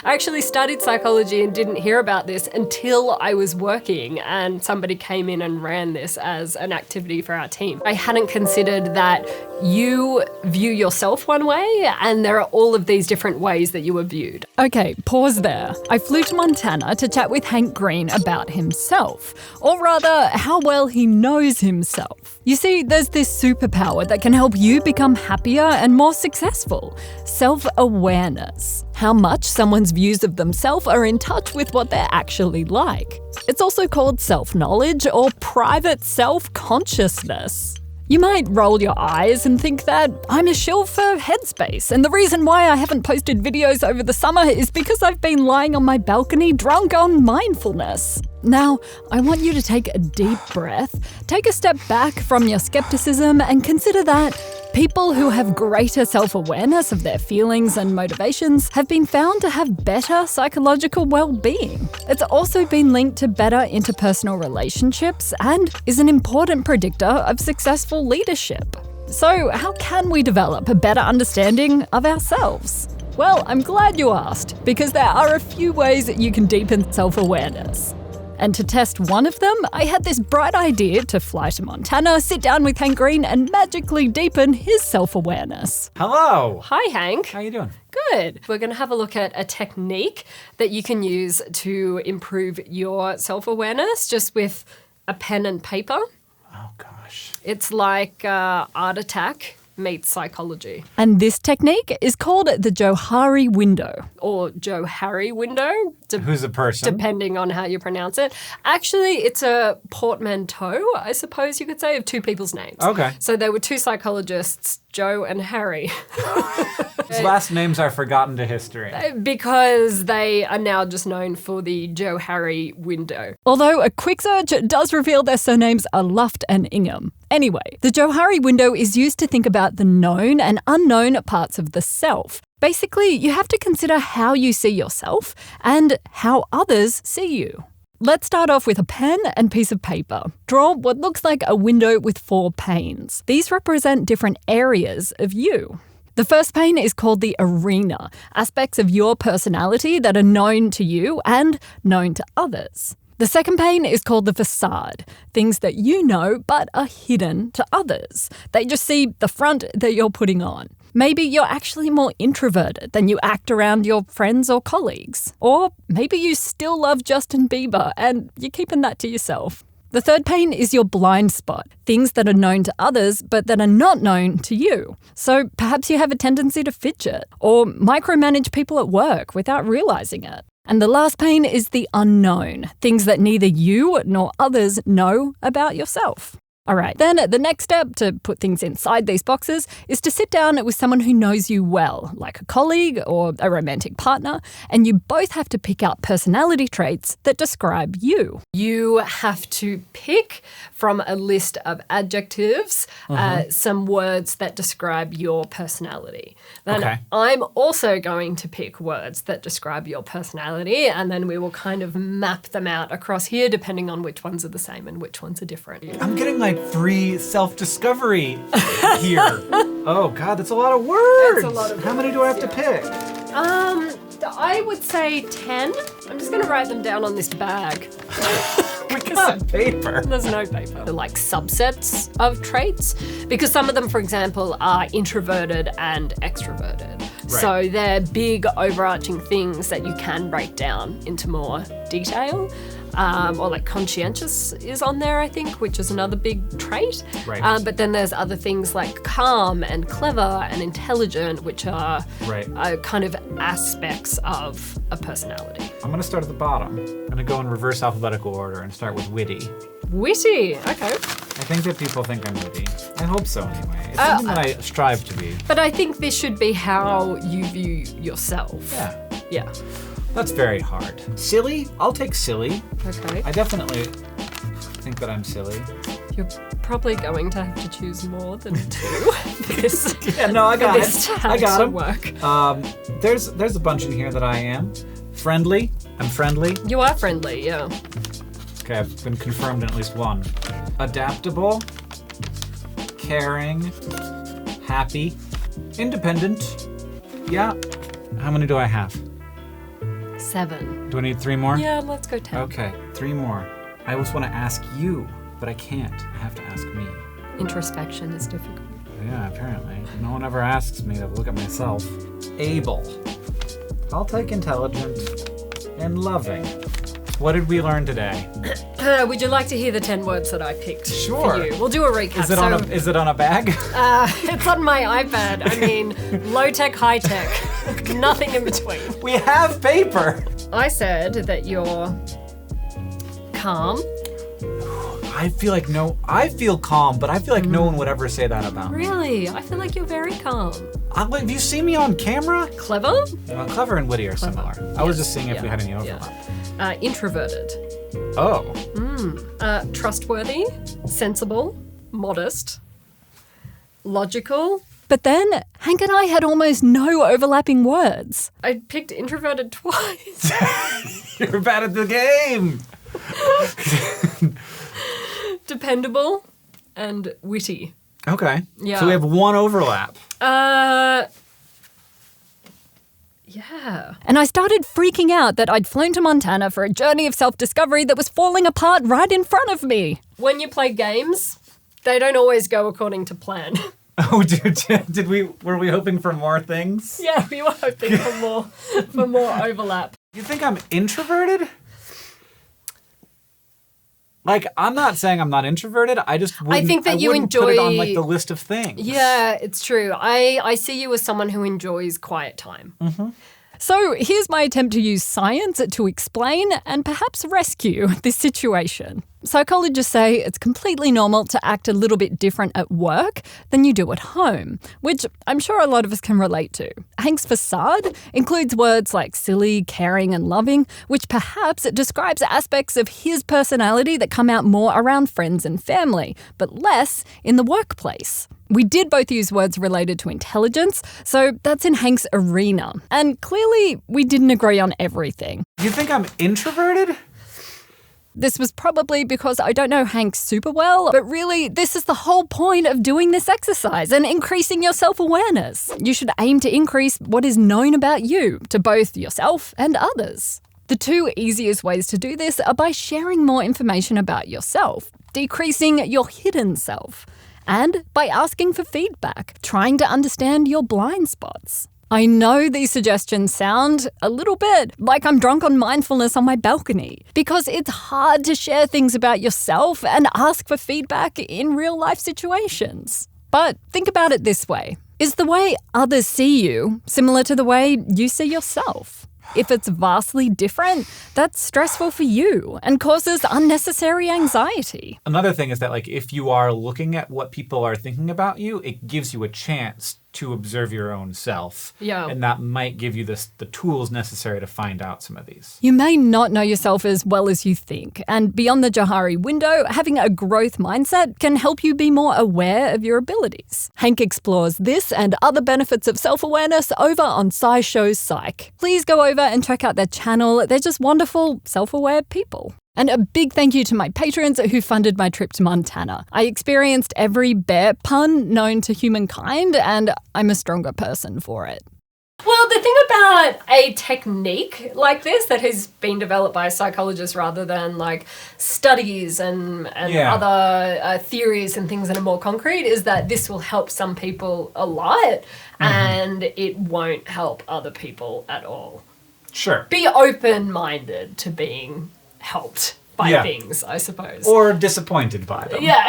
I actually studied psychology and didn't hear about this until I was working and somebody came in and ran this as an activity for our team. I hadn't considered that you view yourself one way and there are all of these different ways that you are viewed. Okay, pause there. I flew to Montana to chat with Hank Green about himself, or rather, how well he knows himself. You see, there's this superpower that can help you become happier and more successful: self-awareness. How much someone's views of themselves are in touch with what they're actually like. It's also called self-knowledge or private self-consciousness. You might roll your eyes and think that I'm a shill for Headspace, and the reason why I haven't posted videos over the summer is because I've been lying on my balcony drunk on mindfulness. Now, I want you to take a deep breath, take a step back from your skepticism, and consider that people who have greater self-awareness of their feelings and motivations have been found to have better psychological well-being. It's also been linked to better interpersonal relationships and is an important predictor of successful leadership. So, how can we develop a better understanding of ourselves? Well, I'm glad you asked, because there are a few ways that you can deepen self-awareness. And to test one of them, I had this bright idea to fly to Montana, sit down with Hank Green, and magically deepen his self-awareness. Hello. Hi, Hank. How you doing? Good. We're going to have a look at a technique that you can use to improve your self-awareness just with a pen and paper. Oh, gosh. It's like Art Attack meets psychology. And this technique is called the Johari window. Or Johari window. Who's the person? Depending on how you pronounce it. Actually, it's a portmanteau, I suppose you could say, of two people's names. Okay. So there were two psychologists, Joe and Harry. His last names are forgotten to history. Because they are now just known for the Johari window. Although a quick search does reveal their surnames are Luft and Ingham. Anyway, the Johari window is used to think about the known and unknown parts of the self. Basically, you have to consider how you see yourself and how others see you. Let's start off with a pen and piece of paper. Draw what looks like a window with 4 panes. These represent different areas of you. The first pane is called the arena, aspects of your personality that are known to you and known to others. The second pane is called the facade, things that you know but are hidden to others. They just see the front that you're putting on. Maybe you're actually more introverted than you act around your friends or colleagues. Or maybe you still love Justin Bieber and you're keeping that to yourself. The third pane is your blind spot, things that are known to others but that are not known to you. So perhaps you have a tendency to fidget or micromanage people at work without realizing it. And the last pane is the unknown, things that neither you nor others know about yourself. All right, then the next step to put things inside these boxes is to sit down with someone who knows you well, like a colleague or a romantic partner, and you both have to pick out personality traits that describe you. You have to pick from a list of adjectives some words that describe your personality. Then Okay. I'm also going to pick words that describe your personality, and then we will kind of map them out across here depending on which ones are the same and which ones are different. I'm getting like free self-discovery here. Oh, God, that's a lot of words. That's a lot of How many do I have to words, pick? I would say 10. I'm just going to write them down on this bag. We got paper. There's no paper. They're like subsets of traits because some of them, for example, are introverted and extroverted. Right. So they're big overarching things that you can break down into more detail. Or like conscientious is on there, I think, which is another big trait. Right. But then there's other things like calm and clever and intelligent, which are kind of aspects of a personality. I'm going to start at the bottom. I'm going to go in reverse alphabetical order and start with witty. Witty, okay. I think that people think I'm witty. I hope so, anyway. It's something that I strive to be. But I think this should be how you view yourself. Yeah. Yeah. That's very hard. Silly? I'll take silly. Okay. I definitely think that I'm silly. You're probably going to have to choose more than 2 for this. Yeah, no, I got this it. to I got to it. work. There's a bunch in here that I am. Friendly. I'm friendly. You are friendly, yeah. Okay, I've been confirmed in at least one. Adaptable. Caring. Happy. Independent. Yeah. How many do I have? 7. Do I need 3 more? Yeah, let's go 10. Okay, 3 more. I always want to ask you, but I can't. I have to ask me. Introspection is difficult. Yeah, apparently. No one ever asks me to look at myself. Able. I'll take intelligent and loving. What did we learn today? Would you like to hear the 10 words that I picked Sure. for you? We'll do a recap. Is it on a bag? It's on my iPad. I mean, low-tech, high-tech. Nothing in between. We have paper. I said that you're calm. I feel calm, but I feel like no one would ever say that about me. Really? I feel like you're very calm. Have you seen me on camera? Clever? Well, clever and witty are similar. I was just seeing if we had any overlap. Introverted. Oh. Trustworthy. Sensible. Modest. Logical. But then, Hank and I had almost no overlapping words. I picked introverted twice. You're bad at the game. Dependable and witty. Okay. Yeah. So we have one overlap. Yeah. And I started freaking out that I'd flown to Montana for a journey of self-discovery that was falling apart right in front of me. When you play games, they don't always go according to plan. Oh, were we hoping for more things? Yeah, we were hoping for more overlap. You think I'm introverted? Like, I'm not saying I'm not introverted. I just wouldn't, I think that you wouldn't put it on like the list of things. Yeah, it's true. I see you as someone who enjoys quiet time. Mm-hmm. So here's my attempt to use science to explain and perhaps rescue this situation. Psychologists say it's completely normal to act a little bit different at work than you do at home, which I'm sure a lot of us can relate to. Hank's facade includes words like silly, caring, and loving, which perhaps describes aspects of his personality that come out more around friends and family, but less in the workplace. We did both use words related to intelligence, so that's in Hank's arena. And clearly, we didn't agree on everything. You think I'm introverted? This was probably because I don't know Hank super well, but really, this is the whole point of doing this exercise and increasing your self-awareness. You should aim to increase what is known about you to both yourself and others. The 2 easiest ways to do this are by sharing more information about yourself, decreasing your hidden self, and by asking for feedback, trying to understand your blind spots. I know these suggestions sound a little bit like I'm drunk on mindfulness on my balcony, because it's hard to share things about yourself and ask for feedback in real life situations. But think about it this way. Is the way others see you similar to the way you see yourself? If it's vastly different, that's stressful for you and causes unnecessary anxiety. Another thing is that, like, if you are looking at what people are thinking about you, it gives you a chance to observe your own self. Yeah. And that might give you the tools necessary to find out some of these. You may not know yourself as well as you think, and beyond the Johari window, having a growth mindset can help you be more aware of your abilities. Hank explores this and other benefits of self-awareness over on SciShow's Psych. Please go over and check out their channel. They're just wonderful, self-aware people. And a big thank you to my patrons who funded my trip to Montana. I experienced every bear pun known to humankind, and I'm a stronger person for it. Well, the thing about a technique like this that has been developed by psychologists rather than like studies and other theories and things that are more concrete is that this will help some people a lot and it won't help other people at all. Sure. Be open-minded to being helped by things, I suppose. Or disappointed by them. Yeah.